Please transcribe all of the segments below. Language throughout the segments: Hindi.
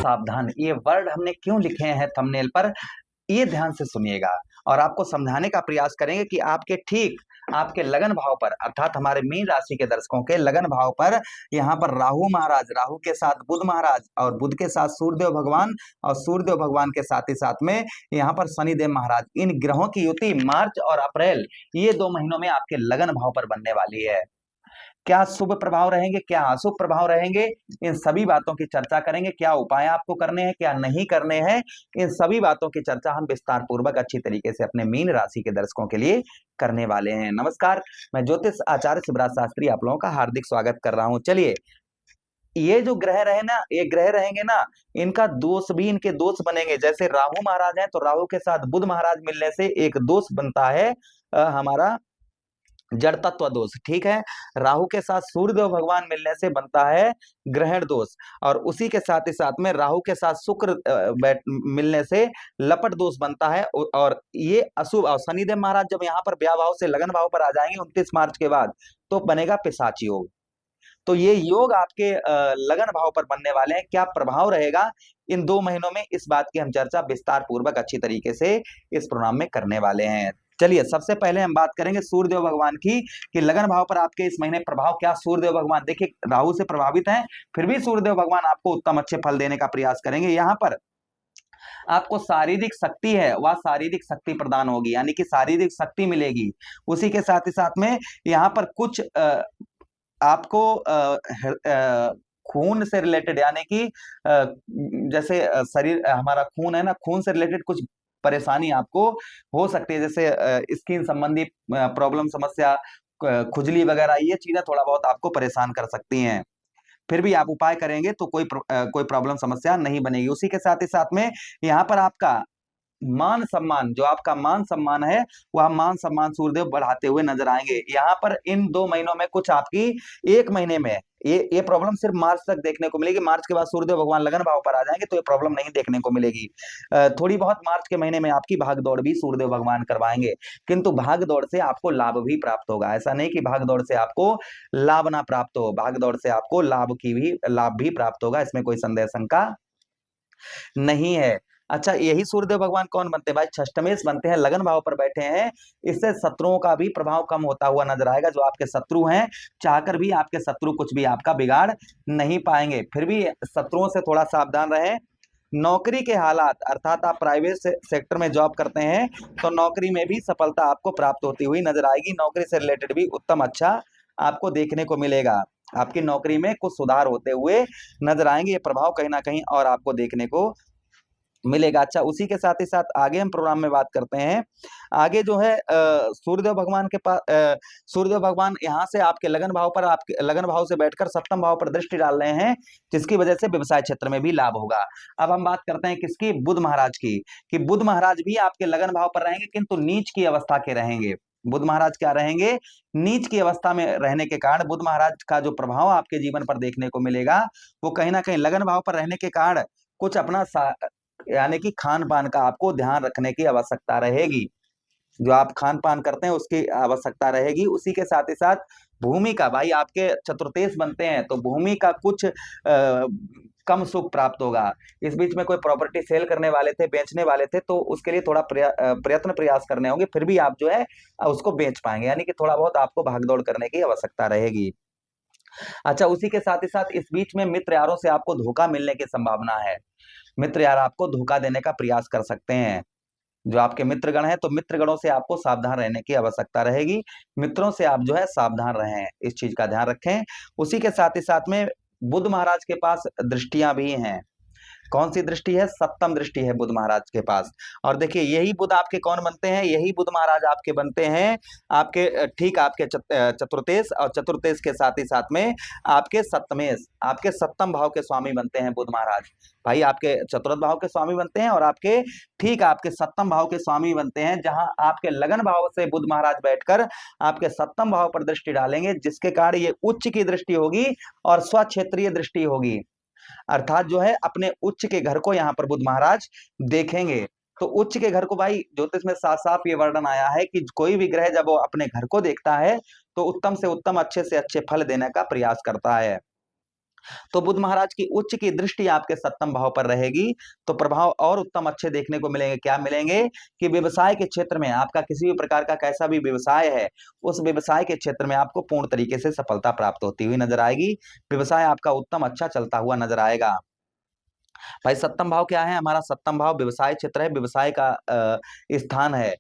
सावधान, ये वर्ड हमने क्यों लिखे हैं थंबनेल पर, ये ध्यान से सुनिएगा और आपको समझाने का प्रयास करेंगे कि आपके ठीक आपके लगन भाव पर, अर्थात हमारे मीन राशि के दर्शकों के लगन भाव पर यहाँ पर राहु महाराज, राहु के साथ बुध महाराज और बुध के साथ सूर्यदेव भगवान और सूर्यदेव भगवान के साथ ही साथ में यहाँ पर शनिदेव महाराज, इन ग्रहों की युति मार्च और अप्रैल ये 2 महीनों में आपके लगन भाव पर बनने वाली है। क्या शुभ प्रभाव रहेंगे, क्या अशुभ प्रभाव रहेंगे, इन सभी बातों की चर्चा करेंगे। क्या उपाय आपको करने हैं, क्या नहीं करने हैं, इन सभी बातों की चर्चा हम विस्तार पूर्वक अच्छी तरीके से अपने मीन राशि के दर्शकों के लिए करने वाले हैं। नमस्कार, मैं ज्योतिष आचार्य शिवराज शास्त्री आप लोगों का हार्दिक स्वागत कर रहा हूं। चलिए, ये जो ग्रह रहे ना, ये ग्रह रहेंगे ना, इनका दोष भी, इनके दोष बनेंगे। जैसे राहु महाराज है तो राहु के साथ बुध महाराज मिलने से एक दोष बनता है हमारा जड़ तत्व दोष, ठीक है। राहु के साथ सूर्यदेव भगवान मिलने से बनता है ग्रहण दोष, और उसी के साथ ही साथ में राहु के साथ शुक्र मिलने से लपट दोष बनता है। और ये अशुभ, और शनिदेव महाराज जब यहाँ पर ब्याह भाव से लगन भाव पर आ जाएंगे 29 मार्च के बाद, तो बनेगा पिशाच योग। तो ये योग आपके लगन भाव पर बनने वाले हैं। क्या प्रभाव रहेगा इन 2 महीनों में, इस बात की हम चर्चा विस्तार पूर्वक अच्छी तरीके से इस प्रोग्राम में करने वाले हैं। चलिए, सबसे पहले हम बात करेंगे सूर्यदेव भगवान की कि लगन भाव पर आपके इस महीने प्रभाव क्या। सूर्यदेव भगवान देखिए राहु से प्रभावित हैं, फिर भी सूर्यदेव भगवान आपको उत्तम अच्छे फल देने का प्रयास करेंगे। यहाँ पर आपको शारीरिक शक्ति है, वह शारीरिक शक्ति प्रदान होगी, यानी कि शारीरिक शक्ति मिलेगी। उसी के साथ ही साथ में यहाँ पर कुछ आपको खून से रिलेटेड, यानी कि जैसे शरीर हमारा खून है ना, खून से रिलेटेड कुछ परेशानी आपको हो सकती है, जैसे स्किन संबंधी प्रॉब्लम, समस्या, खुजली वगैरह, ये चीजें थोड़ा बहुत आपको परेशान कर सकती हैं। फिर भी आप उपाय करेंगे तो कोई प्रॉब्लम समस्या नहीं बनेगी। उसी के साथ ही साथ में यहाँ पर आपका मान सम्मान, जो आपका मान सम्मान है, वह मान सम्मान सूर्यदेव बढ़ाते हुए नजर आएंगे। यहाँ पर इन 2 महीनों में कुछ आपकी 1 महीने में ये प्रॉब्लम सिर्फ मार्च तक देखने को मिलेगी। मार्च के बाद सूर्यदेव भगवान लगन भाव पर आ जाएंगे तो ये प्रॉब्लम नहीं देखने को मिलेगी। थोड़ी बहुत मार्च के महीने में आपकी भाग दौड़ भी सूर्यदेव भगवान करवाएंगे, किंतु भाग दौड़ से आपको लाभ भी प्राप्त होगा। ऐसा नहीं कि भाग दौड़ से आपको लाभ ना प्राप्त हो, भाग दौड़ से आपको लाभ भी प्राप्त होगा, इसमें कोई संदेह शंका नहीं है। अच्छा, यही सूर्यदेव भगवान कौन बनते हैं भाई? षष्ठमेश बनते हैं, लगन भाव पर बैठे हैं। इससे शत्रुओं का भी प्रभाव कम होता हुआ नजर आएगा। जो आपके शत्रु हैं, चाहकर भी आपके शत्रु कुछ भी आपका बिगाड़ नहीं पाएंगे। फिर भी शत्रुओं से थोड़ा सावधान रहें। नौकरी के हालात, अर्थात आप प्राइवेट सेक्टर में जॉब करते हैं तो नौकरी में भी सफलता आपको प्राप्त होती हुई नजर आएगी। नौकरी से रिलेटेड भी उत्तम अच्छा आपको देखने को मिलेगा। आपकी नौकरी में कुछ सुधार होते हुए नजर आएंगे। ये प्रभाव कहीं ना कहीं और आपको देखने को मिलेगा। अच्छा, उसी के साथ ही साथ आगे हम प्रोग्राम में बात करते हैं। आगे जो है सूर्यदेव भगवान के पास, सूर्यदेव भगवान यहाँ से आपके लगन भाव पर, आपके लगन भाव से बैठकर सप्तम भाव पर दृष्टि डाल रहे हैं, जिसकी वजह से व्यवसाय क्षेत्र में भी लाभ होगा। अब हम बात करते हैं किसकी? बुध महाराज की, कि बुध महाराज भी आपके लगन भाव पर रहेंगे, किंतु नीच की अवस्था के रहेंगे। बुध महाराज क्या रहेंगे? नीच की अवस्था में रहने के कारण बुध महाराज का जो प्रभाव आपके जीवन पर देखने को मिलेगा, वो कहीं ना कहीं लगन भाव पर रहने के कारण कुछ अपना यानी कि खान पान का आपको ध्यान रखने की आवश्यकता रहेगी। जो आप खान पान करते हैं उसकी आवश्यकता रहेगी। उसी के साथ ही साथ भूमि का, भाई आपके चतुर्थेश बनते हैं तो भूमि का कुछ कम सुख प्राप्त होगा। इस बीच में कोई प्रॉपर्टी सेल करने वाले थे, बेचने वाले थे, तो उसके लिए थोड़ा प्रयास करने होंगे, फिर भी आप जो है उसको बेच पाएंगे, यानी कि थोड़ा बहुत आपको भागदौड़ करने की आवश्यकता रहेगी। अच्छा, उसी के साथ ही साथ इस बीच में मित्र यारों से आपको धोखा मिलने की संभावना है। मित्र यार आपको धोखा देने का प्रयास कर सकते हैं। जो आपके मित्रगण हैं, तो मित्रगणों से आपको सावधान रहने की आवश्यकता रहेगी। मित्रों से आप जो है सावधान रहें, इस चीज का ध्यान रखें। उसी के साथ ही साथ में बुध महाराज के पास दृष्टियां भी हैं। कौन सी दृष्टि है? सप्तम दृष्टि है बुध महाराज के पास। और देखिए, यही बुध आपके कौन बनते हैं? यही बुध महाराज आपके बनते हैं आपके ठीक आपके चतुर्थेश, और चतुर्थेश के साथ ही साथ में आपके सप्तमेश, आपके सप्तम भाव के स्वामी बनते हैं बुध महाराज। भाई आपके चतुर्थ भाव के स्वामी बनते हैं और आपके ठीक आपके सप्तम भाव के स्वामी बनते हैं, जहां आपके लगन भाव से बुध महाराज बैठकर आपके सप्तम भाव पर दृष्टि डालेंगे, जिसके कारण ये उच्च की दृष्टि होगी और स्वक्षेत्रीय दृष्टि होगी। अर्थात जो है अपने उच्च के घर को यहाँ पर बुध महाराज देखेंगे। तो उच्च के घर को, भाई ज्योतिष में साफ साफ ये वर्णन आया है कि कोई भी ग्रह जब वो अपने घर को देखता है तो उत्तम से उत्तम, अच्छे से अच्छे फल देने का प्रयास करता है। तो बुध महाराज की उच्च की दृष्टि आपके सप्तम भाव पर रहेगी, तो प्रभाव और उत्तम अच्छे देखने को मिलेंगे। क्या मिलेंगे कि व्यवसाय के क्षेत्र में आपका किसी भी प्रकार का कैसा भी व्यवसाय है, उस व्यवसाय के क्षेत्र में आपको पूर्ण तरीके से सफलता प्राप्त होती हुई नजर आएगी। व्यवसाय आपका उत्तम अच्छा चलता हुआ नजर आएगा। भाई सप्तम भाव क्या है? हमारा सप्तम भाव व्यवसाय क्षेत्र है, व्यवसाय का स्थान है।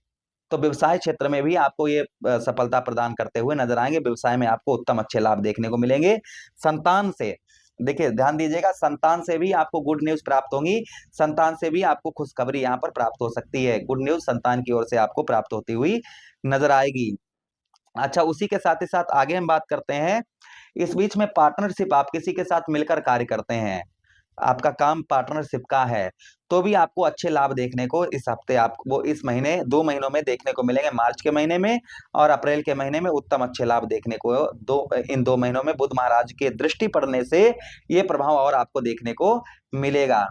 तो व्यवसाय क्षेत्र में भी आपको ये सफलता प्रदान करते हुए नजर आएंगे। व्यवसाय में आपको उत्तम अच्छे लाभ देखने को मिलेंगे। संतान से, देखिए ध्यान दीजिएगा, संतान से भी आपको गुड न्यूज प्राप्त होंगी। संतान से भी आपको खुशखबरी यहाँ पर प्राप्त हो सकती है। गुड न्यूज संतान की ओर से आपको प्राप्त होती हुई नजर आएगी। अच्छा, उसी के साथ ही साथ आगे हम बात करते हैं, इस बीच में पार्टनरशिप, आप किसी के साथ मिलकर कार्य करते हैं, आपका काम पार्टनरशिप का है, तो भी आपको अच्छे लाभ देखने को इस हफ्ते, आपको इस महीने 2 महीनों में देखने को मिलेंगे। मार्च के महीने में और अप्रैल के महीने में उत्तम अच्छे लाभ देखने को इन 2 महीनों में बुध महाराज के दृष्टि पड़ने से ये प्रभाव और आपको देखने को मिलेगा।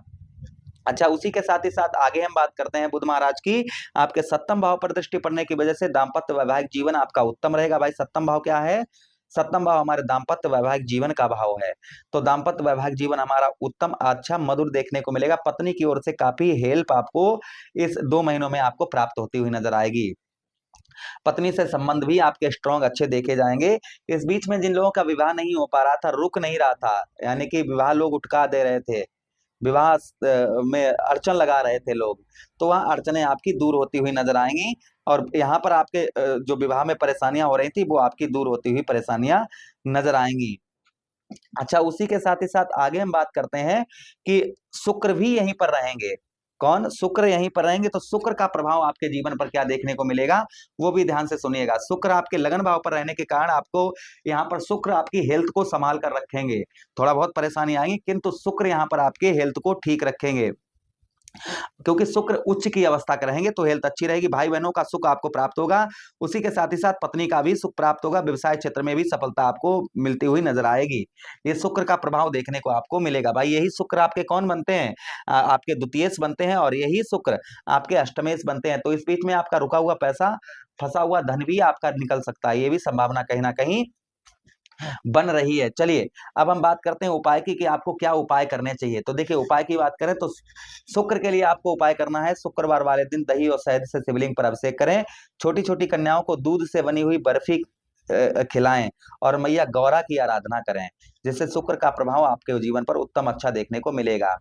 अच्छा, उसी के साथ ही साथ आगे हम बात करते हैं बुध महाराज की, आपके सप्तम भाव पर दृष्टि पड़ने की वजह से दाम्पत्य वैवाहिक जीवन आपका उत्तम रहेगा। भाई सप्तम भाव क्या है? सप्तम भाव हमारे दाम्पत्य वैवाहिक जीवन का भाव है। तो दाम्पत्य वैवाहिक जीवन हमारा उत्तम अच्छा मधुर देखने को मिलेगा। पत्नी की ओर से काफी हेल्प आपको इस 2 महीनों में आपको प्राप्त होती हुई नजर आएगी। पत्नी से संबंध भी आपके स्ट्रॉन्ग अच्छे देखे जाएंगे। इस बीच में जिन लोगों का विवाह नहीं हो पा रहा था, रुक नहीं रहा था, यानी कि विवाह लोग उठका दे रहे थे, विवाह में अड़चन लगा रहे थे लोग, तो वह अड़चनें आपकी दूर होती हुई नजर आएंगी। और यहाँ पर आपके जो विवाह में परेशानियां हो रही थी, वो आपकी दूर होती हुई परेशानियां नजर आएंगी। अच्छा, उसी के साथ ही साथ आगे हम बात करते हैं कि शुक्र भी यहीं पर रहेंगे। कौन? शुक्र यहीं पर रहेंगे। तो शुक्र का प्रभाव आपके जीवन पर क्या देखने को मिलेगा, वो भी ध्यान से सुनिएगा। शुक्र आपके लगन भाव पर रहने के कारण आपको यहाँ पर शुक्र आपकी हेल्थ को संभाल कर रखेंगे। थोड़ा बहुत परेशानी आएगी, किंतु शुक्र यहाँ पर आपके हेल्थ को ठीक रखेंगे, क्योंकि शुक्र उच्च की अवस्था का रहेंगे तो हेल्थ अच्छी रहेगी। भाई बहनों का सुख आपको प्राप्त होगा। उसी के साथ ही साथ पत्नी का भी सुख प्राप्त होगा। व्यवसाय क्षेत्र में भी सफलता आपको मिलती हुई नजर आएगी। ये शुक्र का प्रभाव देखने को आपको मिलेगा। भाई यही शुक्र आपके कौन बनते हैं? आपके द्वितीयेश बनते हैं, और यही शुक्र आपके अष्टमेश बनते हैं। तो इस बीच में आपका रुका हुआ पैसा, फंसा हुआ धन भी आपका निकल सकता है। ये भी संभावना कहीं ना कहीं बन रही है। चलिए, अब हम बात करते हैं उपाय की, कि आपको क्या उपाय करने चाहिए। तो देखिए, उपाय की बात करें तो शुक्र के लिए आपको उपाय करना है, शुक्रवार वाले दिन दही और शहद से शिवलिंग पर अभिषेक करें। छोटी छोटी कन्याओं को दूध से बनी हुई बर्फी खिलाएं, और मैया गौरा की आराधना करें, जिससे शुक्र का प्रभाव आपके जीवन पर उत्तम अच्छा देखने को मिलेगा।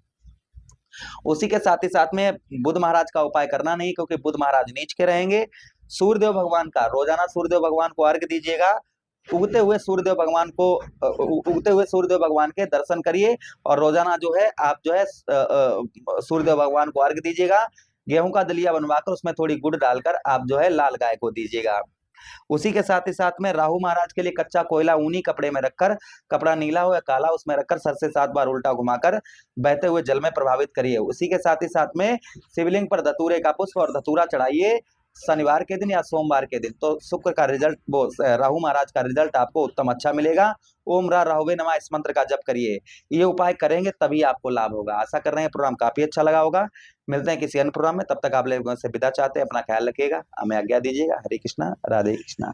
उसी के साथ ही साथ में बुध महाराज का उपाय करना नहीं, क्योंकि बुध महाराज नीच के रहेंगे। सूर्यदेव भगवान का रोजाना सूर्यदेव भगवान को अर्घ्य दीजिएगा। उगते हुए सूर्यदेव भगवान को उगते हुए सूर्यदेव भगवान के दर्शन करिए, और रोजाना जो है आप जो है सूर्यदेव भगवान को अर्घ्य दीजिएगा। गेहूं का दलिया बनवाकर उसमें थोड़ी गुड़ डालकर आप जो है लाल गाय को दीजिएगा। उसी के साथ ही साथ में राहु महाराज के लिए कच्चा कोयला ऊनी कपड़े में रखकर, कपड़ा नीला हो या काला, उसमें रखकर सर से 7 बार उल्टा घुमाकर बहते हुए जल में प्रभावित करिए। उसी के साथ ही साथ में शिवलिंग पर धतूरे का पुष्प और धतूरा चढ़ाइए, शनिवार के दिन या सोमवार के दिन। तो शुक्र का रिजल्ट, वो राहु महाराज का रिजल्ट आपको उत्तम अच्छा मिलेगा। ओम रा राहुवे नमः इस मंत्र का जप करिए। ये उपाय करेंगे तभी आपको लाभ होगा। आशा कर रहे हैं प्रोग्राम काफी अच्छा लगा होगा। मिलते हैं किसी अन्य प्रोग्राम में, तब तक आप लोगों से विदा चाहते हैं। अपना ख्याल रखिएगा, हमें आज्ञा दीजिएगा। हरे कृष्णा, राधे कृष्णा।